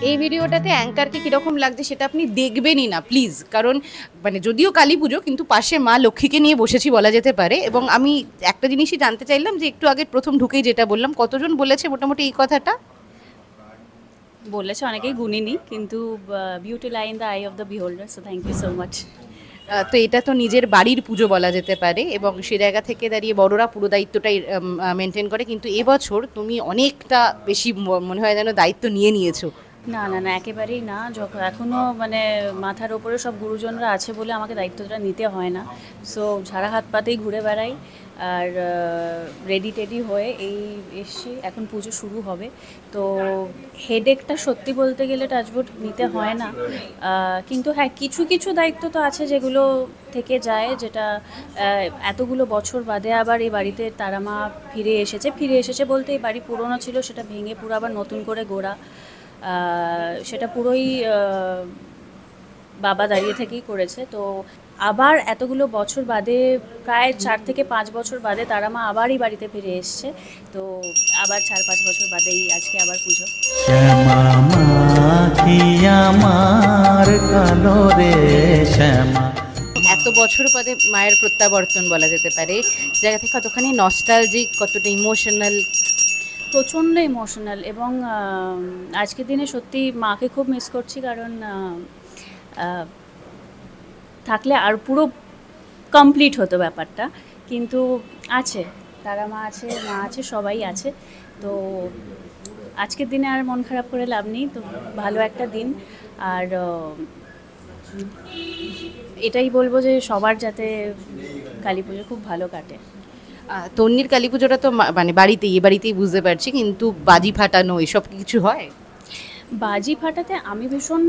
এই ভিডিওটাতে অ্যাঙ্কারকে কীরকম লাগছে সেটা আপনি দেখবেনই না প্লিজ, কারণ মানে যদিও কালী পুজো কিন্তু পাশে মা লক্ষ্মীকে নিয়ে বসেছি বলা যেতে পারে। এবং আমি একটা জিনিসই জানতে চাইলাম যে একটু আগে প্রথম ঢুকেই যেটা বললাম, কতজন বলেছে মোটামুটি এই কথাটা? বলেছে অনেকেই, গুনিনি, কিন্তু beauty lie in the eye of the beholder, so thank you so much. তো এটা তো নিজের বাড়ির পুজো বলা যেতে পারে এবং সে জায়গা থেকে দাঁড়িয়ে বড়রা পুরো দায়িত্বটাই মেনটেন করে, কিন্তু এবছর তুমি অনেকটা বেশি মনে হয় যেন দায়িত্ব নিয়ে নিয়েছো। না না না, একেবারেই না। যখন এখনও মানে মাথার ওপরে সব গুরুজনরা আছে বলে আমাকে দায়িত্বটা নিতে হয় না। সো ঝাড়া হাত পাতেই ঘুরে বেড়াই আর রেডি টেডি হয়ে এই এসছি। এখন পুজো শুরু হবে, তো হেডেকটা সত্যি বলতে গেলে টাচবুট নিতে হয় না। কিন্তু হ্যাঁ, কিছু কিছু দায়িত্ব তো আছে যেগুলো থেকে যায়, যেটা এতগুলো বছর বাদে আবার এই বাড়িতে তারা মা ফিরে এসেছে। ফিরে এসেছে বলতে এই বাড়ি পুরনো ছিল, সেটা ভেঙে পুরো আবার নতুন করে গড়া, সেটা পুরোই বাবা দাঁড়িয়ে থেকেই করেছে। তো আবার এতগুলো বছর বাদে, প্রায় 4 থেকে 5 বছর বাদে তারা মা আবারই বাড়িতে ফিরে এসছে। তো আবার 4-5 বছর বাদেই আজকে আবার পুজো। শ্যামা মাখি আমার কালো রে শ্যামা। এত বছর পরে মায়ের প্রত্যাবর্তন বলা যেতে পারে, জায়গা থেকে কতখানি নস্টালজিক, কতটা ইমোশনাল? প্রচণ্ড ইমোশনাল, এবং আজকের দিনে সত্যি মাকে খুব মিস করছি, কারণ থাকলে আর পুরো কমপ্লিট হতো ব্যাপারটা। কিন্তু আছে, তারা মা আছে, মা আছে, সবাই আছে। তো আজকের দিনে আর মন খারাপ করে লাভ নেই, তো ভালো একটা দিন। আর এটাই বলবো যে সবার যাতে কালী পুজো খুব ভালো কাটে। তন্নির কালী পুজোটা তো মানে বাড়িতেই, এ বাড়িতেই বুঝতে পারছি, কিন্তু বাজি ফাটানো এসব কিছু হয়? বাজি ফাটাতে আমি ভীষণ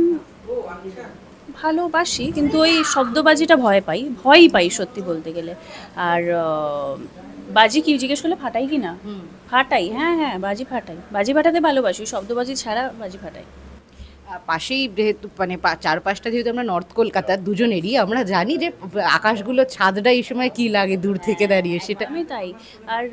ভালোবাসি, কিন্তু ওই শব্দবাজিটা ভয়ই পাই সত্যি বলতে গেলে। আর বাজি কি জিজ্ঞেস করলে ফাটাই কি না? ফাটাই, হ্যাঁ হ্যাঁ, বাজি ফাটাই, বাজি ফাটাতে ভালোবাসি, শব্দবাজি ছাড়া বাজি ফাটাই। পাশেই যেহেতু মানে চারপাশটা যেহেতু আমরা নর্থ কলকাতার দুজনেরই, আমরা জানি যে আকাশগুলো ছাদটা এই সময় কি লাগে দূর থেকে দাঁড়িয়ে, সেটা আমি তাই। আর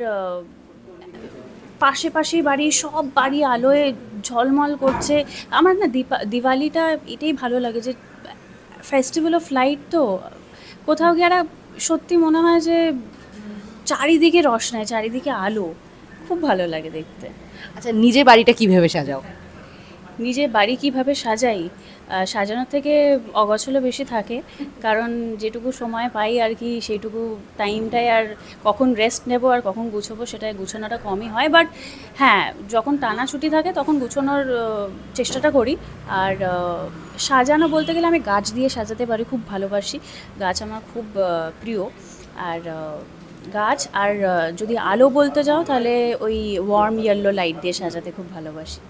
পাশে পাশে বাড়ি, সব বাড়ি আলোয় ঝলমল করছে। আমার না দিওয়ালিটা এটাই ভালো লাগে যে ফেস্টিভ্যাল অফ লাইট, তো কোথাও গিয়ে সত্যি মনে হয় যে চারিদিকে রসনায়, চারিদিকে আলো, খুব ভালো লাগে দেখতে। আচ্ছা, নিজের বাড়িটা কিভাবে সাজাও? নিজের বাড়ি কিভাবে সাজাই? সাজানোর থেকে অগোছালো বেশি থাকে, কারণ যেটুকু সময় পাই আর কি, সেইটুকু টাইমটায় আর কখন রেস্ট নেব আর কখন গুছোবো সেটাই গুছোনোটা কমই হয়। বাট হ্যাঁ, যখন টানা ছুটি থাকে তখন গুছোনোর চেষ্টাটা করি। আর সাজানো বলতে গেলে আমি গাছ দিয়ে সাজাতে পারি, খুব ভালোবাসি, গাছ আমার খুব প্রিয়। আর গাছ, আর যদি আলো বলতে যাও তাহলে ওই ওয়ার্ম ইয়েলো লাইট দিয়ে সাজাতে খুব ভালোবাসি।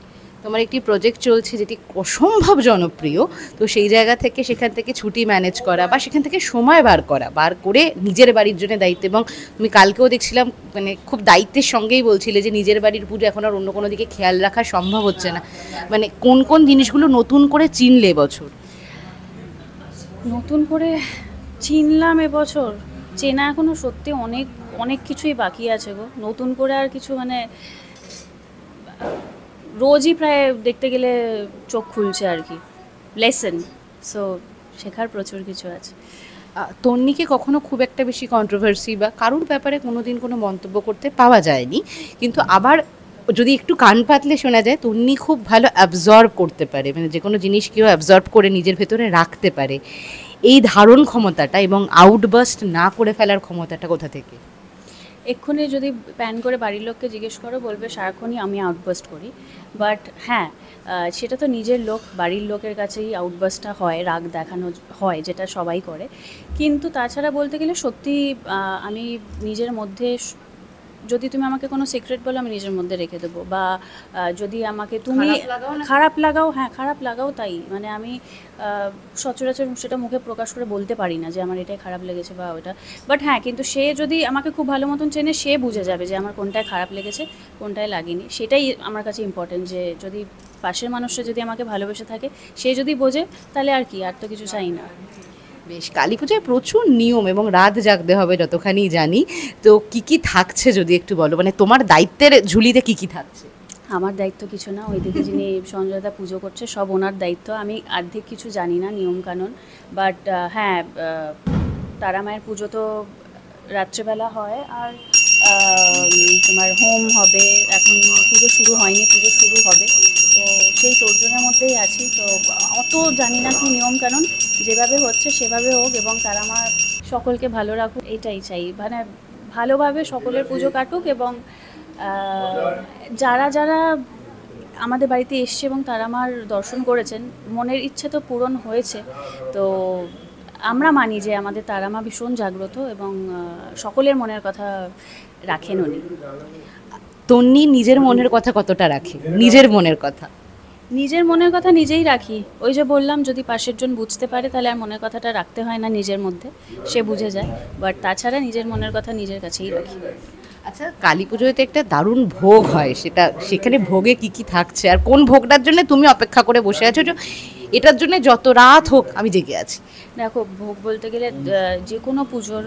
তোমার একটি প্রজেক্ট চলছে যেটি অসম্ভব জনপ্রিয়, তো সেই জায়গা থেকে সেখান থেকে ছুটি ম্যানেজ করা বা সেখান থেকে সময় বার করে নিজের বাড়ির জন্য দায়িত্ব, এবং তুমি কালকেও দেখছিলাম মানে খুব দায়িত্বের সঙ্গেই বলছিলে যে নিজের বাড়ির পুজো এখন আর অন্য কোনো দিকে খেয়াল রাখা সম্ভব হচ্ছে না। মানে কোন কোন জিনিসগুলো নতুন করে চিনলে এবছর? নতুন করে চিনলাম এবছর, চেনা এখনও সত্যি অনেক অনেক কিছুই বাকি আছে গো। নতুন করে আর কিছু মানে রোজই প্রায় দেখতে গেলে চোখ খুলছে আর কি, লেসন। সো শেখার প্রচুর কিছু আছে। তন্নিকে কখনো খুব একটা বেশি কন্ট্রোভার্সি বা কারোর ব্যাপারে কোনোদিন কোনো মন্তব্য করতে পাওয়া যায়নি, কিন্তু আবার যদি একটু কান পাতলে শোনা যায় তন্নি খুব ভালো অ্যাবজর্ব করতে পারে, মানে যে কোনো জিনিস কেউ অ্যাবজর্ব করে নিজের ভেতরে রাখতে পারে। এই ধারণ ক্ষমতাটা এবং আউটবাস্ট না করে ফেলার ক্ষমতাটা কোথা থেকে? এক্ষুনি যদি প্যান করে বাড়ির লোককে জিজ্ঞেস করো, বলবে সারাক্ষণই আমি আউটবাস্ট করি। বাট হ্যাঁ, সেটা তো নিজের লোক, বাড়ির লোকের কাছেই আউটবাস্টটা হয়, রাগ দেখানো হয়, যেটা সবাই করে। কিন্তু তাছাড়া বলতে গেলে সত্যি আমি নিজের মধ্যে, যদি তুমি আমাকে কোনো সিক্রেট বলো আমি নিজের মধ্যে রেখে দেবো, বা যদি আমাকে তুমি খারাপ লাগাও, হ্যাঁ খারাপ লাগাও, তাই মানে আমি সচরাচর সেটা মুখে প্রকাশ করে বলতে পারি না যে আমার এটাই খারাপ লেগেছে বা ওটা। বাট হ্যাঁ, কিন্তু সে যদি আমাকে খুব ভালো মতন চেনে, সে বুঝে যাবে যে আমার কোনটায় খারাপ লেগেছে, কোনটায় লাগেনি। সেটাই আমার কাছে ইম্পর্টেন্ট, যে যদি পাশের মানুষটা যদি আমাকে ভালোবেসে থাকে, সে যদি বোঝে, তাহলে আর কি, আর তো কিছু চাই না। বেশ, কালী পুজোয় প্রচুর নিয়ম এবং রাত জাগতে হবে যতখানি জানি, তো কি কি থাকছে যদি একটু বলো, মানে তোমার দায়িত্বের ঝুলিতে কি কি থাকছে? আমার দায়িত্ব কিছু না, ওইদিকে যিনি সঞ্জয়দা পুজো করছে সব ওনার দায়িত্ব। আমি অর্ধেক কিছু জানি না নিয়মকানুন, বাট হ্যাঁ, তারা মায়ের পুজো তো রাত্রেবেলা হয়, আর তোমার হোম হবে, এখন পুজো শুরু হয়নি, পুজো শুরু হবে, তো সেই তোড়জোড়ের মধ্যেই আছি। তো অত জানি না কি নিয়মকানুন, যেভাবে হচ্ছে সেভাবে হোক এবং তারা মা সকলকে ভালো রাখুক, এটাই চাই। মানে ভালোভাবে সকলের পুজো কাটুক এবং যারা যারা আমাদের বাড়িতে এসছে এবং তারা আমার দর্শন করেছেন, মনের ইচ্ছে তো পূরণ হয়েছে। তো আমরা মানি যে আমাদের তারা মা ভীষণ জাগ্রত এবং সকলের মনের কথা রাখেন উনি। তন্নি নিজের মনের কথা কতটা রাখে? নিজের মনের কথা নিজের মনের কথা নিজেই রাখি। ওই যে বললাম, যদি পাশের জন বুঝতে পারে তাহলে আর মনের কথাটা রাখতে হয় না নিজের মধ্যে, সে বুঝে যায়। বাট তাছাড়া নিজের মনের কথা নিজের কাছেই রাখি। আচ্ছা, কালী পুজোতে একটা দারুণ ভোগ হয়, সেখানে ভোগে কি কি থাকছে, আর কোন ভোগটার জন্য তুমি অপেক্ষা করে বসে আছো যে এটার জন্য যত রাত হোক আমি জেগে আছি? দেখো, ভোগ বলতে গেলে যে কোনো পুজোর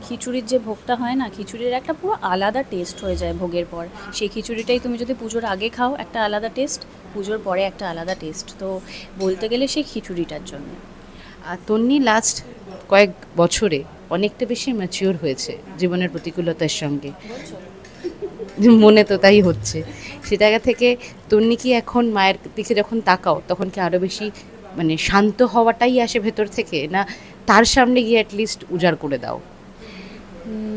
খিচুড়ির যে ভোগটা হয় না, খিচুড়ির একটা পুরো আলাদা টেস্ট হয়ে যায় ভোগের পর। সেই খিচুড়িটাই তুমি যদি পুজোর আগে খাও একটা আলাদা টেস্ট, পুজোর পরে একটা আলাদা টেস্ট। তো বলতে গেলে সেই খিচুড়িটার জন্য। আর তন্নি লাস্ট কয়েক বছরে অনেকটা বেশি ম্যাচিওর হয়েছে জীবনের প্রতিকূলতার সঙ্গে, মনে তো তাই হচ্ছে। সেটা থেকে তন্নি কি এখন মায়ের দিকে যখন তাকাও তখন কি আরও বেশি মানে শান্ত হওয়াটাই আসে ভেতর থেকে, না তার সামনে গিয়ে অ্যাটলিস্ট উজাড় করে দাও?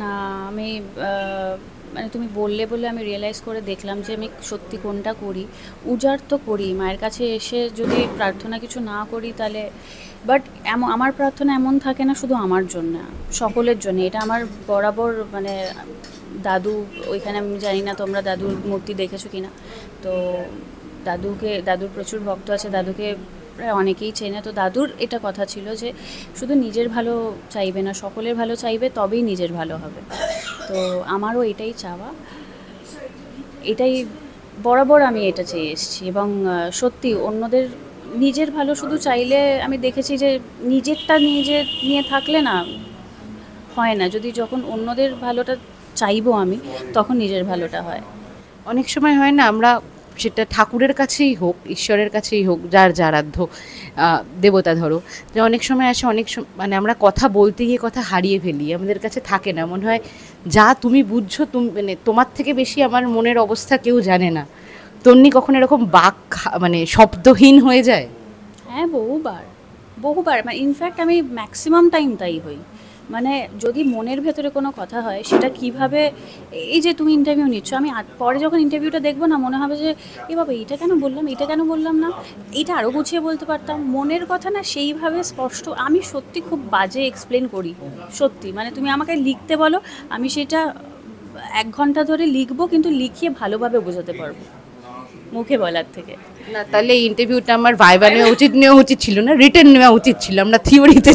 না, আমি মানে তুমি বললে বলে আমি রিয়েলাইজ করে দেখলাম যে আমি সত্যি কোনটা করি। উজাড় তো করি, মায়ের কাছে এসে যদি প্রার্থনা কিছু না করি তাহলে, বাট আমার প্রার্থনা এমন থাকে না শুধু আমার জন্য, সকলের জন্য। এটা আমার বরাবর, মানে দাদু ওইখানে, আমি জানি না তোমরা দাদুর মূর্তি দেখেছো কি না, তো দাদুর প্রচুর ভক্ত আছে, দাদুকে প্রায় অনেকেই চেনে। তো দাদুর এটা কথা ছিল যে শুধু নিজের ভালো চাইবে না, সকলের ভালো চাইবে, তবেই নিজের ভালো হবে। তো আমারও এটাই চাওয়া, এটাই বরাবর আমি এটা চেয়ে এসেছি। এবং সত্যি অন্যদের নিজের ভালো শুধু চাইলে, আমি দেখেছি যে নিজেরটা নিয়ে থাকলে না হয় না। যখন অন্যদের ভালোটা চাইবো আমি, তখন নিজের ভালোটা হয়। অনেক সময় হয় না, আমরা সেটা ঠাকুরের কাছেই হোক, ঈশ্বরের কাছেই হোক, যার আরাধ্য দেবতা ধরো, যে অনেক সময় আসে, মানে আমরা কথা বলতে গিয়ে কথা হারিয়ে ফেলি, আমাদের কাছে থাকে না, মনে হয় যা তুমি বুঝছো, মানে তোমার থেকে বেশি আমার মনের অবস্থা কেউ জানে না। তন্নি কখন এরকম মানে শব্দহীন হয়ে যায়? হ্যাঁ, বহুবার, মানে ইনফ্যাক্ট আমি ম্যাক্সিমাম টাইম তাই হই। মানে যদি মনের ভেতরে কোনো কথা হয়, সেটা কিভাবে, এই যে তুমি ইন্টারভিউ নিচ্ছ, আমি পরে যখন ইন্টারভিউটা দেখবো না, মনে হবে যে এ বাবা এটা কেন বললাম না, এটা আরও গুছিয়ে বলতে পারতাম। মনের কথা না সেইভাবে স্পষ্ট, আমি সত্যি খুব বাজে এক্সপ্লেন করি, সত্যি। মানে তুমি আমাকে লিখতে বলো, আমি সেটা 1 ঘন্টা ধরে লিখবো, কিন্তু লিখিয়ে ভালোভাবে বোঝাতে পারবো মুখে বলার থেকে। না, তাহলে এই ইন্টারভিউটা আমার ভাইবা নেওয়া উচিত ছিল না, রিটেন নেওয়া উচিত ছিল, আমরা থিওরিতে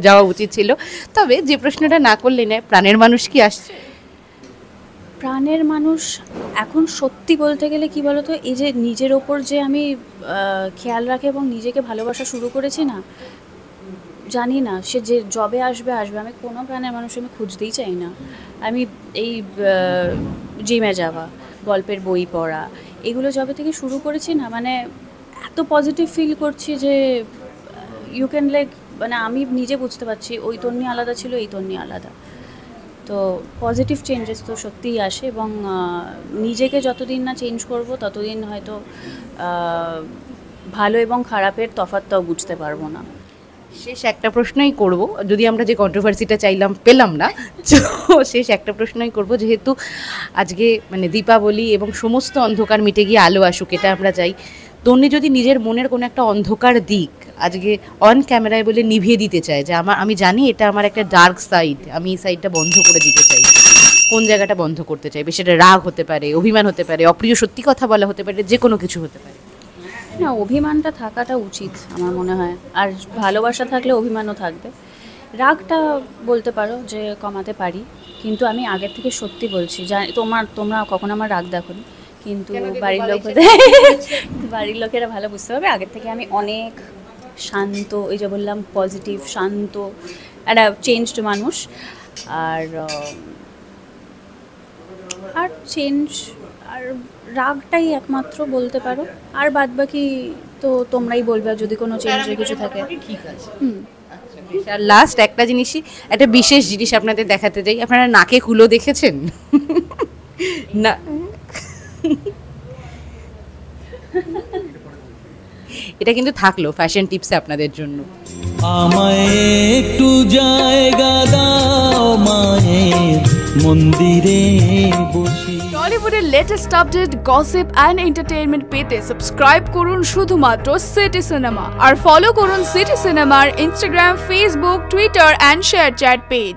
যাওয়া উচিত ছিল। তবে যে প্রশ্নটা না করলে না, প্রাণের মানুষ কি আসছে? প্রাণের মানুষ এখন সত্যি বলতে গেলে কি বলতো, এই যে নিজের ওপর যে আমি খেয়াল রাখে এবং নিজেকে ভালোবাসা শুরু করেছি না, জানি না সে যে জবে আসবে, আমি কোনো প্রাণের মানুষ আমি খুঁজতেই চাই না। আমি এই জিমে যাওয়া, গল্পের বই পড়া, এগুলো যবে থেকে শুরু করেছি না, মানে এত পজিটিভ ফিল করছি যে ইউ ক্যান মানে আমি নিজে বুঝতে পারছি ওই তন্নি আলাদা ছিল, এই তন্নি আলাদা। তো পজিটিভ চেঞ্জেস তো সত্যিই আসে এবং নিজেকে যতদিন না চেঞ্জ করব ততদিন হয়তো ভালো এবং খারাপের তফাৎটাও বুঝতে পারবো না। শেষ একটা প্রশ্নই করব, যদি আমরা যে কন্ট্রোভার্সিটা চাইলাম পেলাম না, তো শেষ একটা প্রশ্নই করব, যেহেতু আজকে মানে দীপাবলি এবং সমস্ত অন্ধকার মিটে গিয়ে আলো আসুক, এটা আমরা চাই। তন্নি যদি নিজের মনের কোনো একটা অন্ধকার দিক আজকে অন ক্যামেরায় বলে নিভিয়ে দিতে চায়, যে আমি জানি এটা আমার একটা ডার্ক সাইড, আমি এই সাইডটা বন্ধ করে দিতে চাই, কোন জায়গাটা বন্ধ করতে চাইবে? সেটা রাগ হতে পারে, অভিমান হতে পারে, অপ্রিয় সত্যি কথা বলা হতে পারে, যে কোনো কিছু হতে পারে। না, অভিমানটা থাকাটা উচিত আমার মনে হয়, আর ভালোবাসা থাকলে অভিমানও থাকবে। রাগটা বলতে পারো যে কমাতে পারি, কিন্তু আমি আগের থেকে সত্যি বলছি, তোমরা কখনো আমার রাগ দেখোনি, কিন্তু বাড়ির লোকেরা ভালো বুঝতে পারবে, আগের থেকে আমি অনেক শান্ত, ওই যে বললাম পজিটিভ, শান্ত, একটা চেঞ্জড মানুষ। আর চেঞ্জ আর রাগটাই একমাত্র বলতে পারো, আর বাদবাকি তো তোমরাই বলবে যদি কোনো চেঞ্জের কিছু থাকে। ঠিক আছে। হুম। আর লাস্ট একটা জিনিসই, একটা বিশেষ জিনিস আপনাদের দেখাতে চাই। আপনারা নাকে কুলো দেখেছেন? না, এটা কিন্তু থাকলো ফ্যাশন টিপসে আপনাদের জন্য। আমায় একটু জায়গা দাও মায়ের মন্দিরে বসি। টলিউডের latest update, gossip and entertainment পেতে সাবস্ক্রাইব করুন শুধুমাত্র সিটি সিনেমা, আর ফলো করুন সিটি সিনেমার Instagram, Facebook, Twitter and share chat page.